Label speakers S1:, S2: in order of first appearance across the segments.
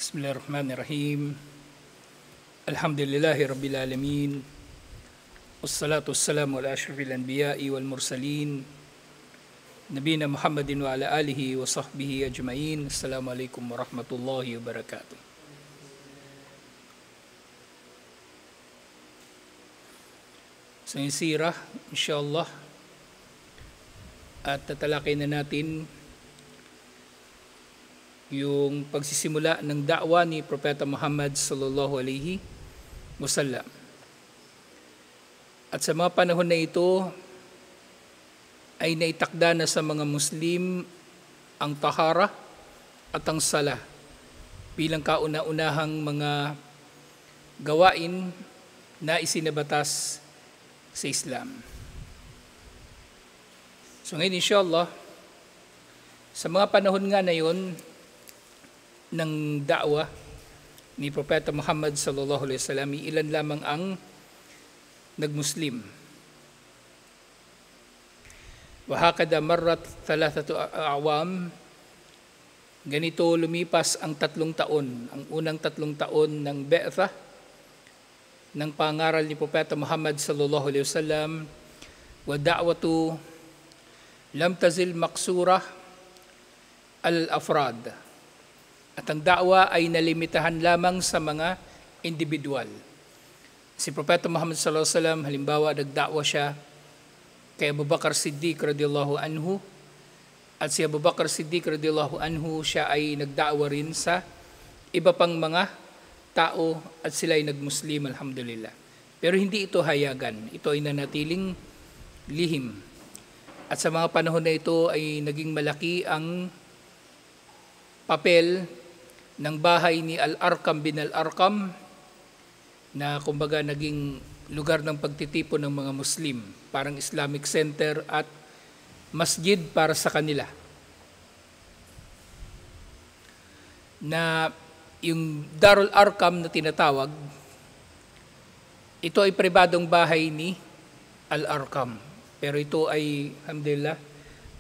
S1: Bismillahirrahmanirrahim. Alhamdulillahi Rabbil Alamin. Wassalatu wassalamu ala ashrafil anbiya'i wal mursalin. Nabina Muhammadin wa ala alihi wa sahbihi ajma'in. Assalamualaikum warahmatullahi wabarakatuh. Sa sirah, insyaAllah, at tatalakay na natin yung pagsisimula ng da'wa ni Propeta Muhammad sallallahu alaihi wasallam. At sa mga panahon na ito ay naitakda na sa mga Muslim ang tahara at ang sala bilang kauna-unahang mga gawain na isinabatas sa Islam. So ngayon insyaAllah, sa mga panahon nga na yun ng da'wa ni Propeta Muhammad sallallahu alaihi wasallam, ilan lamang ang nagmuslim. Wa hakada marrat thalathatu a'wam, ganito lumipas ang 3 taon, ang unang 3 taon ng Be'thah, ng pangaral ni Propeta Muhammad sallallahu alaihi wasallam, wa da'watu lam tazil maqsurah al-afrad. At ang da'wa ay nalimitahan lamang sa mga individual. Si Propeta Muhammad sallallahu alaihi wasallam, halimbawa, nagda'wa siya kay Abu Bakar Siddiq radhiyallahu anhu, at si Abu Bakar Siddiq radhiyallahu anhu, siya ay nagda'wa rin sa iba pang mga tao at sila ay nagmuslim, alhamdulillah. Pero hindi ito hayagan, ito ay nanatiling lihim. At sa mga panahon na ito ay naging malaki ang papel ng bahay ni Al-Arqam bin Al-Arqam, na kumbaga naging lugar ng pagtitipon ng mga Muslim, parang Islamic Center at masjid para sa kanila. Na yung Darul Arqam na tinatawag, ito ay pribadong bahay ni Al-Arqam. Pero ito ay, alhamdulillah,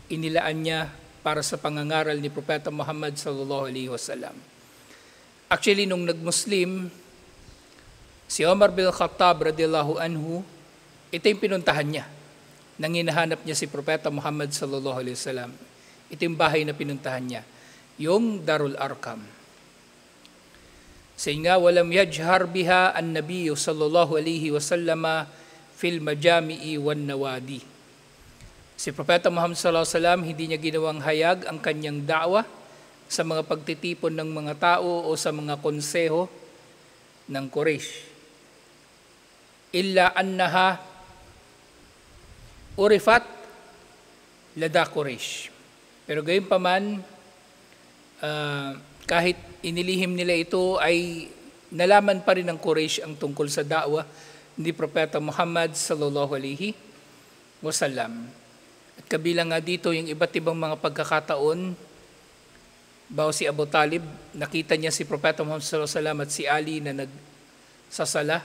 S1: inilaan niya para sa pangangaral ni Propeta Muhammad sallallahu alaihi wasallam. Actually, nung nagmuslim si Umar bin Khattab radhiyallahu anhu, ito yung pinuntahan niya nang hinahanap niya si Propeta Muhammad sallallahu alaihi wasallam. Ito yung bahay na pinuntahan niya, yung Darul Arqam. Saying nga, walam yajhar biha an-nabiy sallallahu alaihi wasallam fil majami'i wan nawadi. Si Propeta Muhammad sallallahu alaihi wasallam, hindi niya ginawang hayag ang kanyang da'wa sa mga pagtitipon ng mga tao o sa mga konseho ng Quraysh. Illa annaha urifat lada Quraysh. Pero gayon pa man, kahit inilihim nila ito, ay nalaman pa rin ng Quraysh ang tungkol sa da'wa ni Propeta Muhammad sallallahu alaihi wasallam. At kabilang nga dito yung iba't ibang mga pagkakataon, bago si Abu Talib, nakita niya si Propeta Muhammad sallallahu alaihi wasallam at si Ali na nagsasala.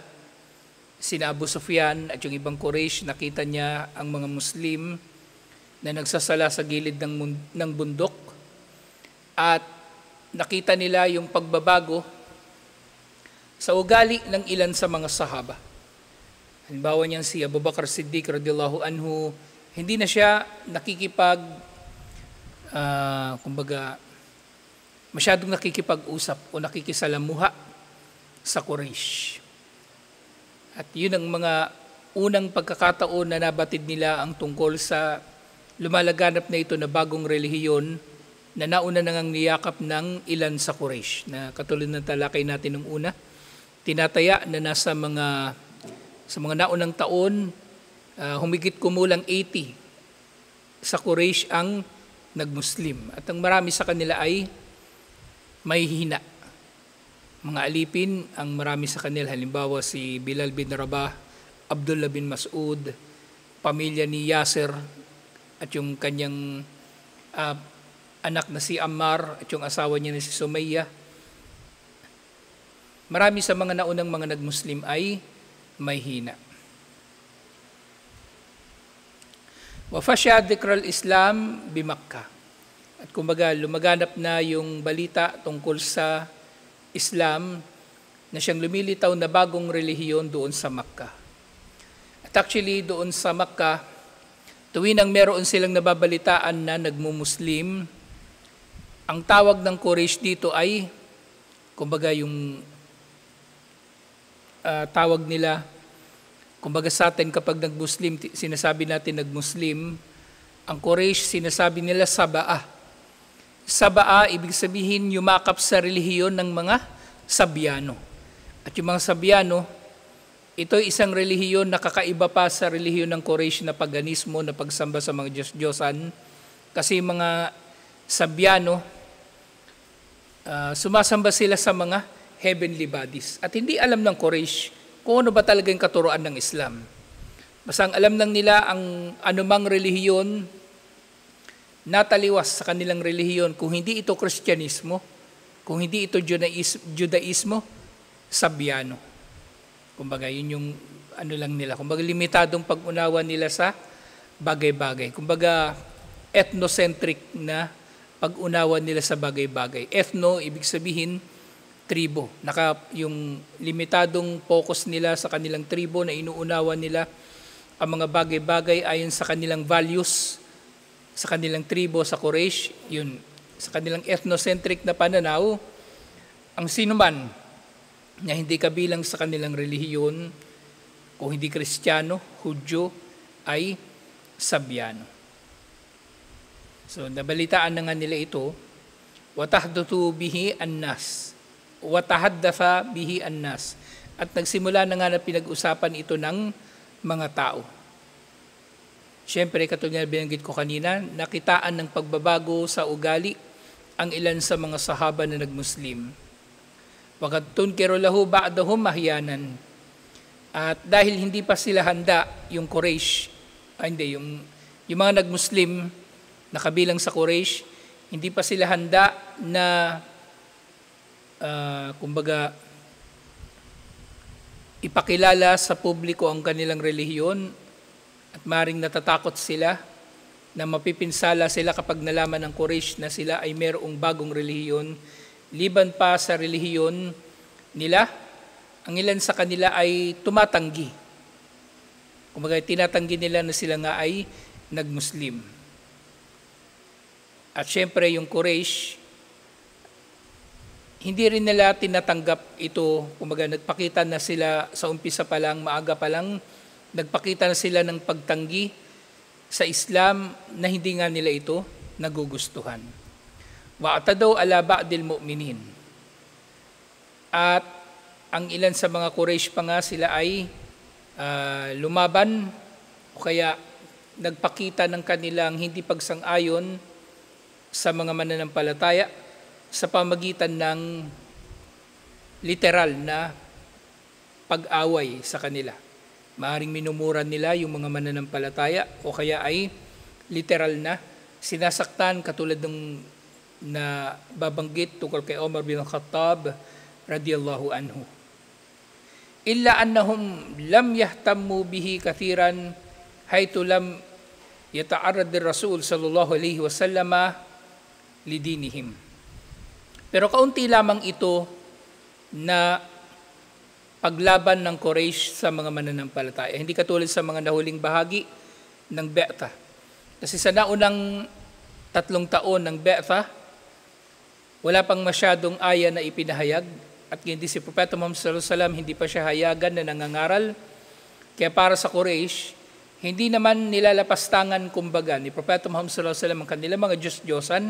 S1: Sina Abu Sufyan at yung ibang Quraysh, nakita niya ang mga Muslim na nagsasala sa gilid ng bundok. At nakita nila yung pagbabago sa ugali ng ilan sa mga sahaba. Halimbawa niyan si Abu Bakar Siddiq radhiyallahu anhu, hindi na siya masyadong nakikipag-usap o nakikisalamuha sa Quraysh. At yun ang mga unang pagkakataon na nabatid nila ang tungkol sa lumalaganap na ito na bagong relihiyon na nauna nang niyakap ng ilan sa Quraysh, na katulad ng talakay natin nung una, tinataya na nasa sa mga naunang taon, humigit kumulang 80 sa Quraysh ang nagmuslim. At ang marami sa kanila ay may hina. Mga alipin ang marami sa kanila. Halimbawa si Bilal bin Rabah, Abdullah bin Mas'ud, pamilya ni Yasir at yung kanyang anak na si Ammar at yung asawa niya na si Sumayya. Marami sa mga naunang mga nagmuslim ay may hina. Wa fasha dhikra al-Islam bi Makkah. At kumbaga lumaganap na yung balita tungkol sa Islam na siyang lumilitaw na bagong relihiyon doon sa Makkah. At actually doon sa Makkah, tuwing ang meron silang nababalitaan na nagmumuslim, ang tawag ng Quraysh dito ay, kumbaga yung tawag nila, kumbaga sa atin kapag nagmuslim, sinasabi natin nagmuslim, ang Quraysh sinasabi nila Saba'ah. Saba'ah, ibig sabihin yumakap sa relihiyon ng mga Sabyano. At yung mga Sabyano, ito ay isang relihiyon na kakaiba pa sa relihiyon ng Quraysh na paganismo, na pagsamba sa mga Diyos-Diyosan. Kasi mga Sabyano, sumasamba sila sa mga heavenly bodies. At hindi alam ng Quraysh kung ano ba talaga yung katuruan ng Islam. Basta ang alam lang nila ang anumang relihiyon nataliwas sa kanilang relihiyon, kung hindi ito Kristyanismo, kung hindi ito Judaismo, Sabyano. Kumbaga yun yung ano lang nila, kumbaga limitadong pag-unawa nila sa bagay-bagay. Kumbaga ethnocentric na pag-unawa nila sa bagay-bagay. Ethno, ibig sabihin, tribo. Yung limitadong focus nila sa kanilang tribo na inuunawa nila ang mga bagay-bagay ayon sa kanilang values, sa kanilang tribo, sa Quraysh, yun, sa kanilang ethnocentric na pananaw, ang sinuman na hindi kabilang sa kanilang relihiyon, kung hindi Kristiyano, Hudyo, ay Sabyano. So, nabalitaan na nga nila ito, وَتَحْدُثُ بِهِ النَّاسِ وَتَحَدَّثَ بِهِ النَّاسِ. At nagsimula na nga na pinag-usapan ito ng mga tao. Siyempre, katulad na binanggit ko kanina, nakitaan ng pagbabago sa ugali ang ilan sa mga sahaba na nagmuslim. وَقَدْ تُنْكِرُ لَهُ بَعْدَهُمْ مَحْيَانًا. At dahil hindi pa sila handa, yung Quraysh, yung mga nagmuslim na kabilang sa Quraysh, hindi pa sila handa na kumbaga ipakilala sa publiko ang kanilang relihiyon, at maring natatakot sila na mapipinsala sila kapag nalaman ng Quraysh na sila ay mayroong bagong relihiyon. Liban pa sa relihiyon nila, ang ilan sa kanila ay tumatanggi. Kumbaga tinatanggi nila na sila nga ay nagmuslim. At syempre yung Quraysh, hindi rin nila tinatanggap ito. Kumbaga nagpakita na sila sa umpisa pa lang, maaga pa lang, nagpakita na sila ng pagtanggi sa Islam na hindi nga nila ito nagugustuhan. وَأَعْتَدَوْا عَلَى بَعْضِ الْمُؤْمِنِينَ. At ang ilan sa mga Quraysh pa nga, sila ay lumaban o kaya nagpakita ng kanilang hindi pagsang-ayon sa mga mananampalataya sa pamagitan ng literal na pag-away sa kanila. Maaring minumura nila yung mga mananampalataya o kaya ay literal na sinasaktan, katulad ng na babanggit tungkol kay Omar bin Khattab radiyallahu anhu. Illa annahum lam yahtammu bihi kathiran haythu lam yata'arrad ar-Rasul sallallahu alaihi wasallam lidinihim. Pero kaunti lamang ito na paglaban ng Quraysh sa mga mananampalataya. Hindi katulad sa mga nahuling bahagi ng Be'tah. Kasi sa naunang 3 taon ng Be'tah, wala pang masyadong aya na ipinahayag, at hindi si Propeta Muhammad sallallahu alaihi wasallam, hindi pa siya hayagan na nangangaral. Kaya para sa Quraysh, hindi naman nilalapastangan kumbaga ni Propeta Muhammad sallallahu alaihi wasallam ang kanilang mga Diyos-Diyosan,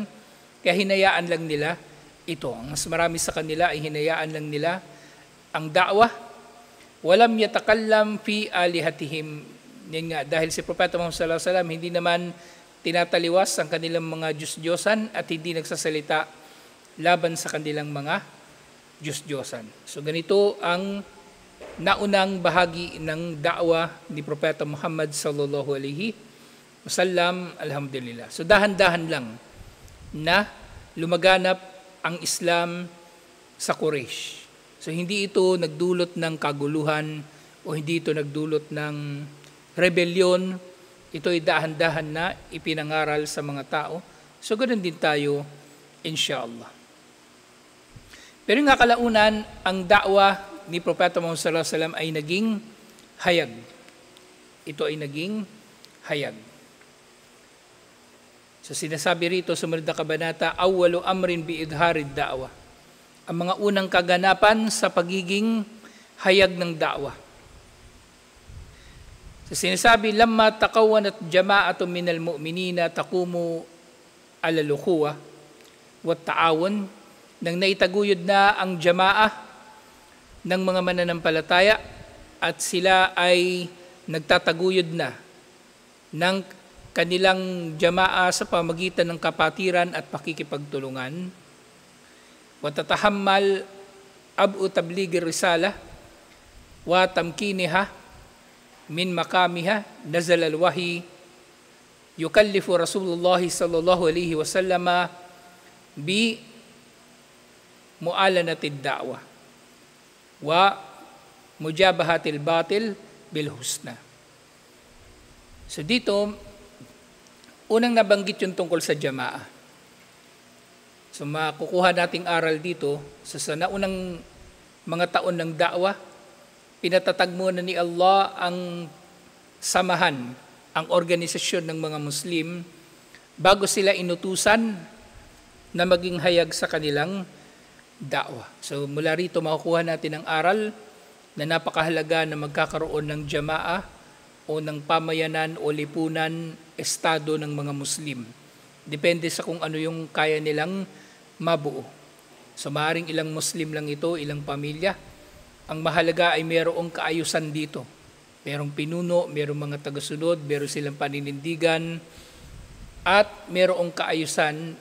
S1: kaya hinayaan lang nila ito. Ang mas marami sa kanila ay hinayaan lang nila ang da'wah. Walam yatakallam fi alihatihim. Yan nga, dahil si Propeta Muhammad sallallahu alaihi wasallam hindi naman tinataliwas ang kanilang mga Diyos-Diyosan at hindi nagsasalita laban sa kanilang mga Diyos-Diyosan. So ganito ang naunang bahagi ng da'wah ni Propeta Muhammad sallallahu alaihi wasallam. Alhamdulillah. So dahan-dahan lang na lumaganap ang Islam sa Quraysh. So hindi ito nagdulot ng kaguluhan o hindi ito nagdulot ng rebellion. Ito ay dahan-dahan na ipinangaral sa mga tao. So ganoon din tayo, inshallah. Pero nga kalaunan, ang da'wa ni Propeta Muhammad sallallahu alaihi wasallam ay naging hayag. Ito ay naging hayag. So sinasabi rito sa sumunod na kabanata, awwalu amrin bi idharid da'wa. Ang mga unang kaganapan sa pagiging hayag ng da'wa. So sinasabi, lamma taqawwanat jama'atun minal mu'minina taqumu ala al-ukhuwa wa ta'awun, nang naitaguyod na ang jama'ah ng mga mananampalataya at sila ay nagtataguyod na ng kanilang jama'a sa pamagitan ng kapatiran at pakikipagtulungan. Wa tatahammal ab'u tabligir risalah wa tamkiniha min makamiha nazal al-wahi yukallifu Rasulullah sallallahu alaihi wasallam bi mu'alanatid da'wa wa mujabahatil batil bil husna. So dito, unang nabanggit yung tungkol sa jama'a. So makukuha nating aral dito sa naunang mga taon ng da'wa, pinatatag muna ni Allah ang samahan, ang organisasyon ng mga Muslim bago sila inutusan na maging hayag sa kanilang da'wa. So mula rito makukuha natin ang aral na napakahalaga na magkakaroon ng jama'a o ng pamayanan o lipunan, estado ng mga Muslim. Depende sa kung ano yung kaya nilang mabuo. So maaaring ilang Muslim lang ito, ilang pamilya. Ang mahalaga ay mayroong kaayusan dito. Mayroong pinuno, mayroong mga tagasunod, mayroong silang paninindigan, at mayroong kaayusan.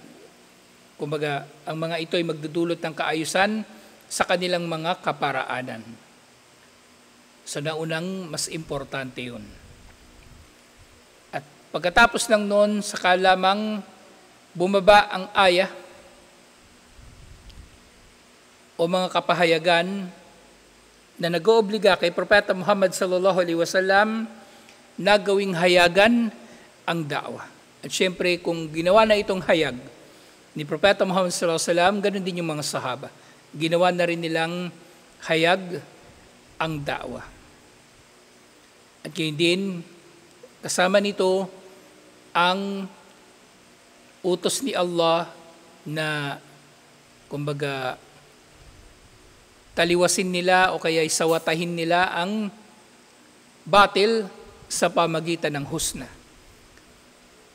S1: Kumbaga, ang mga ito ay magdudulot ng kaayusan sa kanilang mga kaparaanan. So naunang mas importante yun. At pagkatapos ng noon, saka lamang bumaba ang aya o mga kapahayagan na nag-oobliga kay Propeta Muhammad sallallahu alaihi wasallam na gawing hayagan ang da'wa. At syempre, kung ginawa na itong hayag ni Propeta Muhammad sallallahu alaihi wasallam, ganun din yung mga sahaba. Ginawa na rin nilang hayag ang da'wa. At ngayon din, kasama nito ang utos ni Allah na, kumbaga, taliwasin nila o kaya isawatahin nila ang batil sa pamagitan ng husna.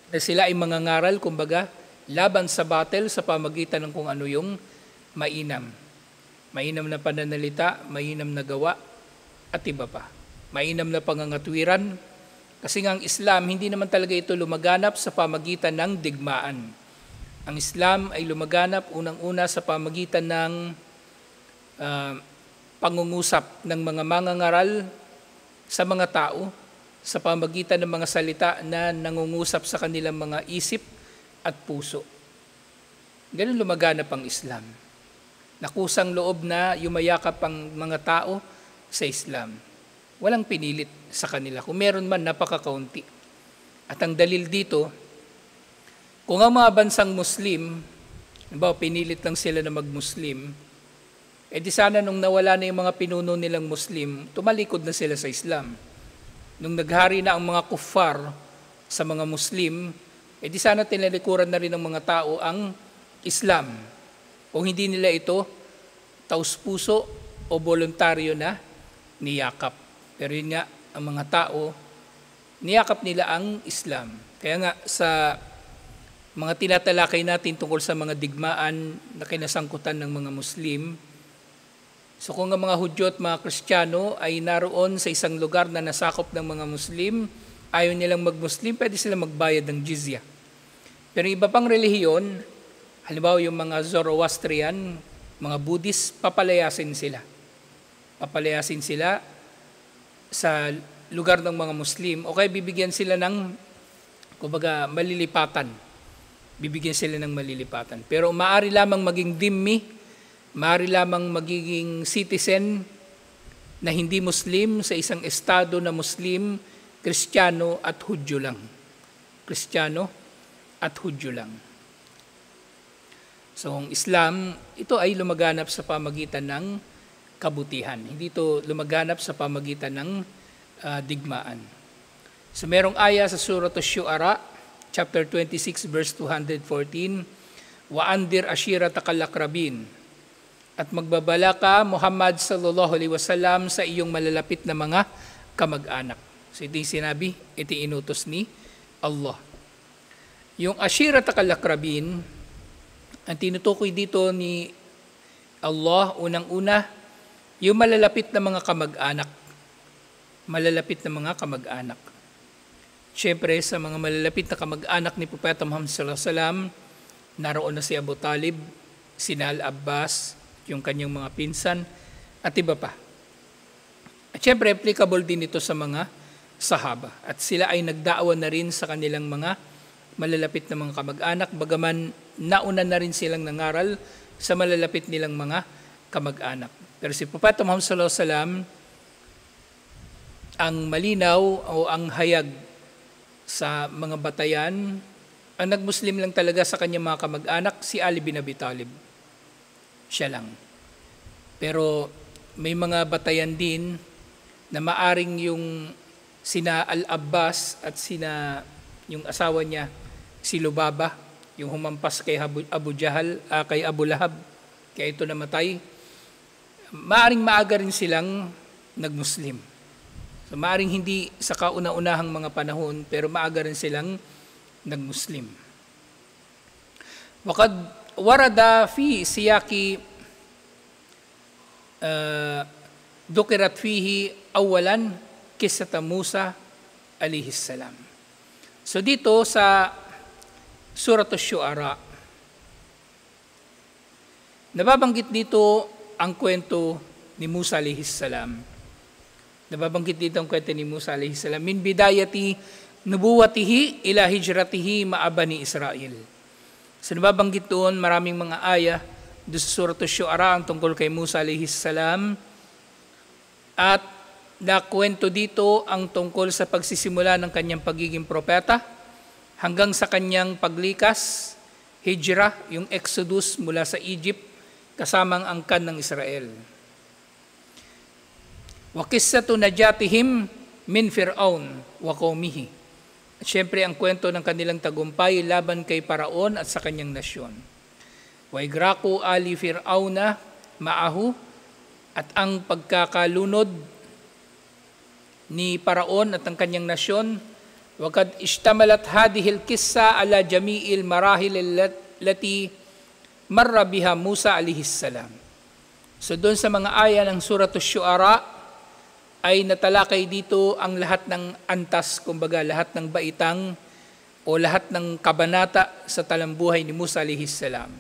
S1: Na sila ay mangangaral, kumbaga, laban sa batil sa pamagitan ng kung ano yung mainam. Mainam na pananalita, mainam na gawa, at iba pa. Mainam na pangangatwiran. Kasi nga ang Islam, hindi naman talaga ito lumaganap sa pamagitan ng digmaan. Ang Islam ay lumaganap unang-una sa pamagitan ng pangungusap ng mga mangangaral sa mga tao, sa pamagitan ng mga salita na nangungusap sa kanilang mga isip at puso. Ganun lumaganap ang Islam. Nakusang loob na yumayakap ang mga tao sa Islam. Walang pinilit sa kanila. Kung meron man, napakakaunti. At ang dalil dito, kung ang mga bansang Muslim, pinilit lang sila na mag-Muslim, di sana nung nawala na yung mga pinuno nilang Muslim, tumalikod na sila sa Islam. Nung naghari na ang mga kuffar sa mga Muslim, di sana tinalikuran na rin ng mga tao ang Islam. Kung hindi nila ito, taus-puso o voluntaryo na niyakap. Pero yun nga, ang mga tao, niyakap nila ang Islam. Kaya nga sa mga tinatalakay natin tungkol sa mga digmaan na kinasangkutan ng mga Muslim, so kung ang mga Hudyo at mga Kristiyano ay naroon sa isang lugar na nasakop ng mga Muslim, ayaw nilang mag-Muslim, pwede sila magbayad ng jizya. Pero iba pang relihiyon, halimbawa yung mga Zoroastrian, mga Buddhist, papalayasin sila. Papalayasin sila sa lugar ng mga Muslim, o kaya bibigyan sila ng, kumbaga, malilipatan. Bibigyan sila ng malilipatan. Pero maaari lamang maging dhimmi, maaari lamang magiging citizen na hindi Muslim sa isang estado na Muslim, Kristiyano at Hudyo lang. Kristiyano at Hudyo lang. So ang Islam, ito ay lumaganap sa pamagitan ng kabutihan. Hindi ito lumaganap sa pamagitan ng digmaan. So merong aya sa Surah Asy-Syu'ara, chapter 26, verse 214, "Wa-andir ashiratakal aqrabin." At magbabala ka, Muhammad sallallahu alaihi wasallam, sa iyong malalapit na mga kamag-anak. So ito yung sinabi, ito inutos ni Allah. Yung ashiratakal aqrabin, ang tinutukoy dito ni Allah, unang-una, yung malalapit na mga kamag-anak. Malalapit na mga kamag-anak. Siyempre, sa mga malalapit na kamag-anak ni Propeta Muhammad sallallahu alaihi wasallam, naroon na si Abu Talib, sina Al-Abbas, yung kanyang mga pinsan, at iba pa. At siyempre, applicable din ito sa mga sahaba. At sila ay nagdaawan na rin sa kanilang mga malalapit na mga kamag-anak, bagaman nauna na rin silang nangaral sa malalapit nilang mga kamag-anak. Pero si Propeta Muhammad sallallahu alaihi wasallam, ang malinaw o ang hayag sa mga batayan, ang nagmuslim lang talaga sa kanyang mga kamag-anak, si Ali bin Abi Talib. Siya lang. Pero may mga batayan din na maaring yung sina Al-Abbas at sina yung asawa niya, si Lubaba, yung humampas kay Abu Jahal, kay Abu Lahab, kaya ito namatay. Maaring maaga rin silang nagmuslim. So maaring hindi sa kauna-unahang mga panahon, pero maaga rin silang nagmuslim. Waqad warada fi siyaki dukirat fihi awalan kisata Musa alayhi salam. So dito sa Surah Asy-Syu'ara, nababanggit dito ang kwento ni Musa alayhi salam. Nababanggit dito ang kwento ni Musa alayhi salam, min bidayati nubuwatihi ila hijratihi ma'a Bani Israel. So nababanggit doon maraming mga aya doon sa Surah Asy-Syu'ara ang tungkol kay Musa alayhi salam, at nakwento dito ang tungkol sa pagsisimula ng kanyang pagiging propeta hanggang sa kanyang paglikas, hijrah, yung exodus mula sa Egypt kasamang angkan ng Israel. Wa qissatu najatihim min Fir'aun wa qaumihi. At syempre ang kwento ng kanilang tagumpay laban kay Paraon at sa kanyang nasyon. Wa igraqu ali Fir'auna ma'ahu, at ang pagkakalunod ni Paraon at ang kanyang nasyon. Waqad ishtamalat hadhihi al-qissa ala jami'il marahil allati marra biha Musa alayhi salam. So doon sa mga aya ng Surah Asy-Syu'ara ay natalakay dito ang lahat ng antas, kumbaga lahat ng baitang o lahat ng kabanata sa talambuhay ni Musa alayhi salam.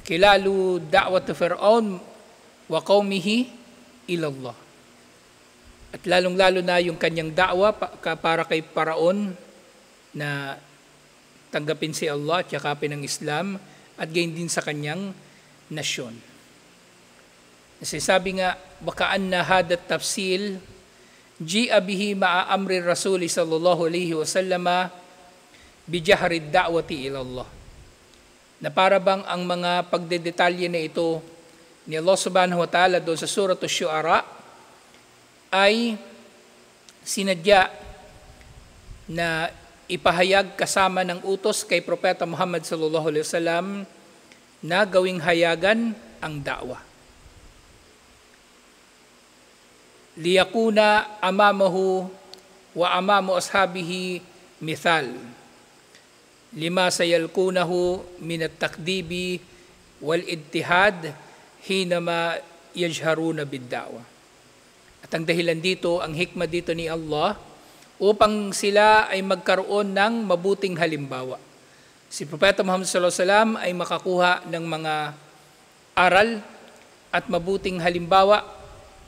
S1: Kilalu da'wat Fir'aun wa qaumihi ila Allah. At lalong-lalo na yung kanyang da'wa para kay Paraon na tanggapin si Allah at yakapin ang Islam, at gayon din sa kanyang nasyon. Kasi sabi nga, bakaan na hadat tafsil, ji'a bihi ma'a amri Rasuli sallallahu alaihi wasallama bijahrid da'wati ilallah. Na para bang ang mga pagdedetalye na ito ni Allah subhanahu wa ta'ala doon sa Surah Asy-Syu'ara ay sinadya na ipahayag kasama ng utos kay Propeta Muhammad sallallahu alaihi wasallam na gawing hayagan ang da'wa. Liyakuna amamahu wa amamu ashabihi mithal lima sayalkunahu min at-takdibi wal ittihad hinama yajharuna bid-da'wa. At ang dahilan dito, ang hikmah dito ni Allah, upang sila ay magkaroon ng mabuting halimbawa. Si Propeta Muhammad sallallahu alaihi wasallam ay makakuha ng mga aral at mabuting halimbawa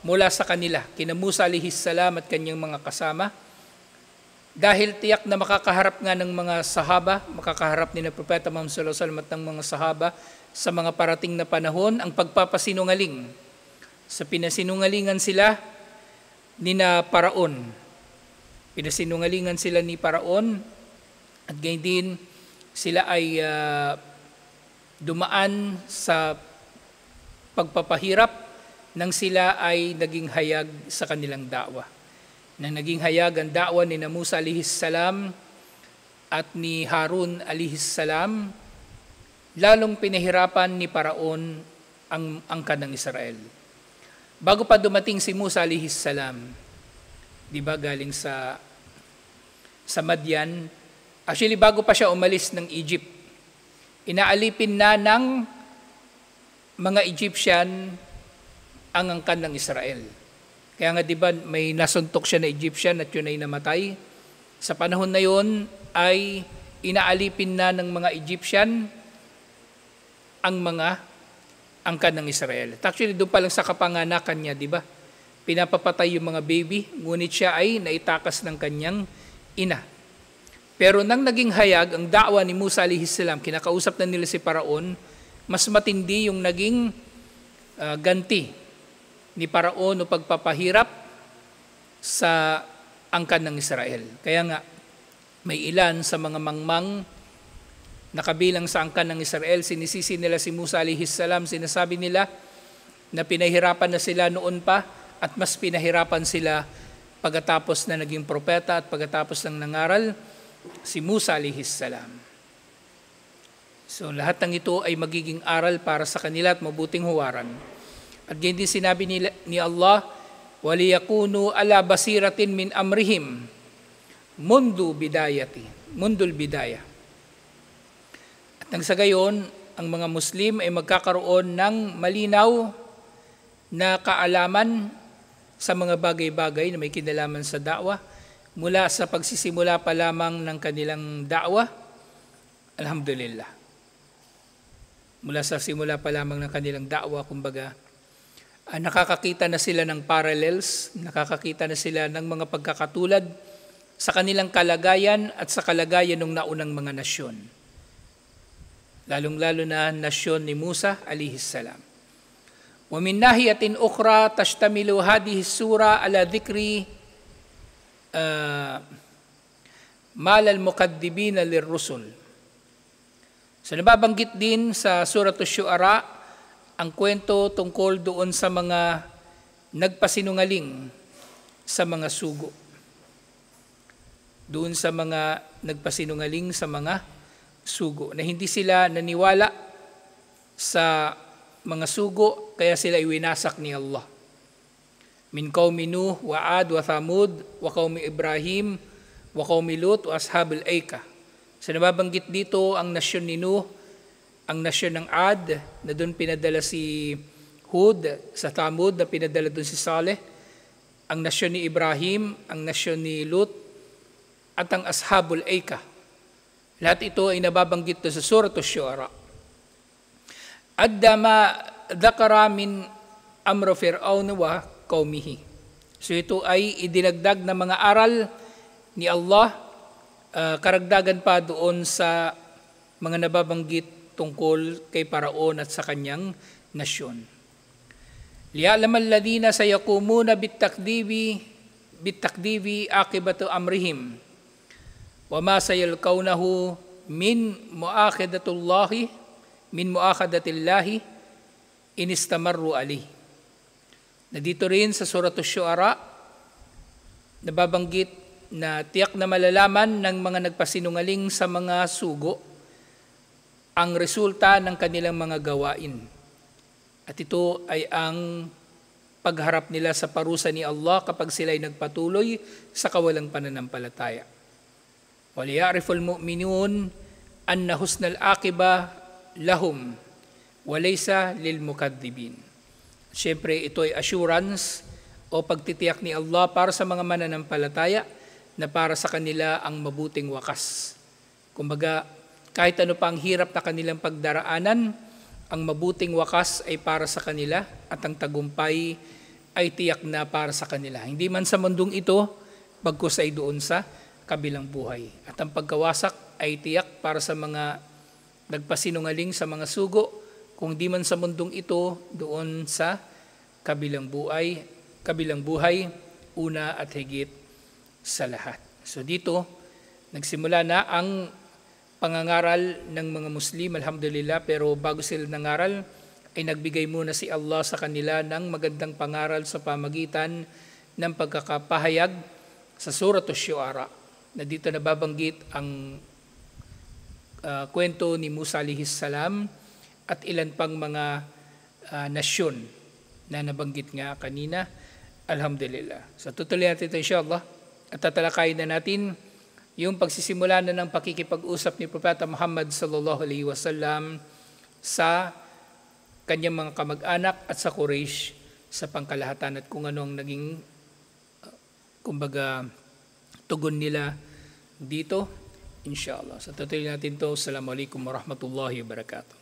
S1: mula sa kanila, kina Musa alayhi salam at kanyang mga kasama. Dahil tiyak na makakaharap nga ng mga sahaba, makakaharap ni na Propeta Muhammad sallallahu alaihi wasallam at ng mga sahaba sa mga parating na panahon ang pagpapasinungaling. Sa pinasinungalingan sila ni na Paraon. Pinasinungalingan sila ni Paraon, at gayon din sila ay dumaan sa pagpapahirap nang sila ay naging hayag sa kanilang da'wa. Nang naging hayag ang da'wa ni Musa alihis salam at ni Harun alihis salam, lalong pinahirapan ni Paraon ang angkan ng Israel. Bago pa dumating si Musa alihis salam, di ba galing sa Madian, actually bago pa siya umalis ng Egypt, inaalipin na ng mga Egyptian ang angkan ng Israel. Kaya nga di ba may nasuntok siya na Egyptian at yun ay namatay. Sa panahon na yun ay inaalipin na ng mga Egyptian ang mga angkan ng Israel. At actually doon pa lang sa kapanganakan niya, di ba? Pinapapatay yung mga baby, ngunit siya ay naitakas ng kanyang ina. Pero nang naging hayag ang da'wa ni Musa alihis salam, kinakausap na nila si Paraon, mas matindi yung naging ganti ni Paraon o pagpapahirap sa angkan ng Israel. Kaya nga, may ilan sa mga mangmang na kabilang sa angkan ng Israel, sinisisi nila si Musa alihis salam, sinasabi nila na pinahirapan na sila noon pa at mas pinahirapan sila pagkatapos na naging propeta at pagkatapos ng nangaral si Musa alihis salam. So lahat ng ito ay magiging aral para sa kanila at mabuting huwaran. At ganyan din sinabi ni Allah, وَلِيَكُونُوا عَلَى بَصِيرَةٍ مِّنْ أَمْرِهِمْ mundul bidaya. At nang sa gayon, ang mga Muslim ay magkakaroon ng malinaw na kaalaman sa mga bagay-bagay na may kinalaman sa da'wa, mula sa pagsisimula pa lamang ng kanilang da'wa, alhamdulillah. Mula sa simula pa lamang ng kanilang da'wa, kumbaga, nakakakita na sila ng parallels, nakakakita na sila ng mga pagkakatulad sa kanilang kalagayan at sa kalagayan ng naunang mga nasyon. Lalong-lalo na nasyon ni Musa alihis salam. Wa min nahiyatin ukhra tashtamilu hadhihi sura ala dhikri mal al-mukaddibin lirrusul. So nababanggit din sa Surah Asy-Syu'ara ang kwento tungkol doon sa mga nagpasinungaling sa mga sugo. Doon sa mga nagpasinungaling sa mga sugo, na hindi sila naniwala sa mga sugo, kaya sila iwinasak ni Allah. Min qaumi Nuh wa Ad wa Thamud wa qaumi Ibrahim wa qaumi Lut wa ashabul Aika. So nababanggit dito ang nasyon ni Nuh, ang nasyon ng Ad, na doon pinadala si Hud, sa Thamud na pinadala doon si Saleh, ang nasyon ni Ibrahim, ang nasyon ni Lut, at ang ashabul Aika. Lahat ito ay nababanggit sa Surah Asy-Syu'ara. Adda ma dhakara min amro Fir'aun wa qaumihi. So ito ay idinagdag na mga aral ni Allah, karagdagan pa doon sa mga nababanggit tungkol kay Paraon at sa kanyang nasyon. Liya'lam alladhina sayakumuna bitakdibi akibatu amrihim wa ma sayalqawnahu min mu'akhadatillahi in istamarru alayhi. Na dito rin sa Surah Asy-Syu'ara nababanggit na tiyak na malalaman ng mga nagpasinungaling sa mga sugo ang resulta ng kanilang mga gawain. At ito ay ang pagharap nila sa parusa ni Allah kapag sila ay nagpatuloy sa kawalang pananampalataya. وَلِيَعْرِفُ الْمُؤْمِنُونَ أَنَّ حُسْنَ الْعَاقِبَةِ لَهُمْ وَلَيْسَ لِلْمُكَذِّبِينَ. Siyempre, ito ay assurance o pagtitiyak ni Allah para sa mga mananampalataya na para sa kanila ang mabuting wakas. Kumbaga, kahit ano pa ang hirap na kanilang pagdaraanan, ang mabuting wakas ay para sa kanila at ang tagumpay ay tiyak na para sa kanila. Hindi man sa mundong ito, bagkus ay doon sa kabilang buhay. At ang pagkawasak ay tiyak para sa mga nagpasinungaling sa mga sugo, kung di man sa mundong ito, doon sa kabilang buhay, una at higit sa lahat. So dito, nagsimula na ang pangangaral ng mga Muslim, alhamdulillah, pero bago sila nangaral, ay nagbigay muna si Allah sa kanila ng magandang pangaral sa pamagitan ng pagkakapahayag sa Surat Asy-Syu'ara, na dito nababanggit ang kwento ni Musa alayhis salam at ilan pang mga nasyon na nabanggit nga kanina. Alhamdulillah. So tutuloy natin ito insyaAllah at tatalakayin na natin yung pagsisimula na ng pakikipag-usap ni Propeta Muhammad sallallahu alaihi wasallam sa kanyang mga kamag-anak at sa Quraysh sa pangkalahatan at kung ano ang naging kumbaga tugon nila dito insyaAllah. So tutuloy natin ito. Assalamualaikum warahmatullahi wabarakatuh.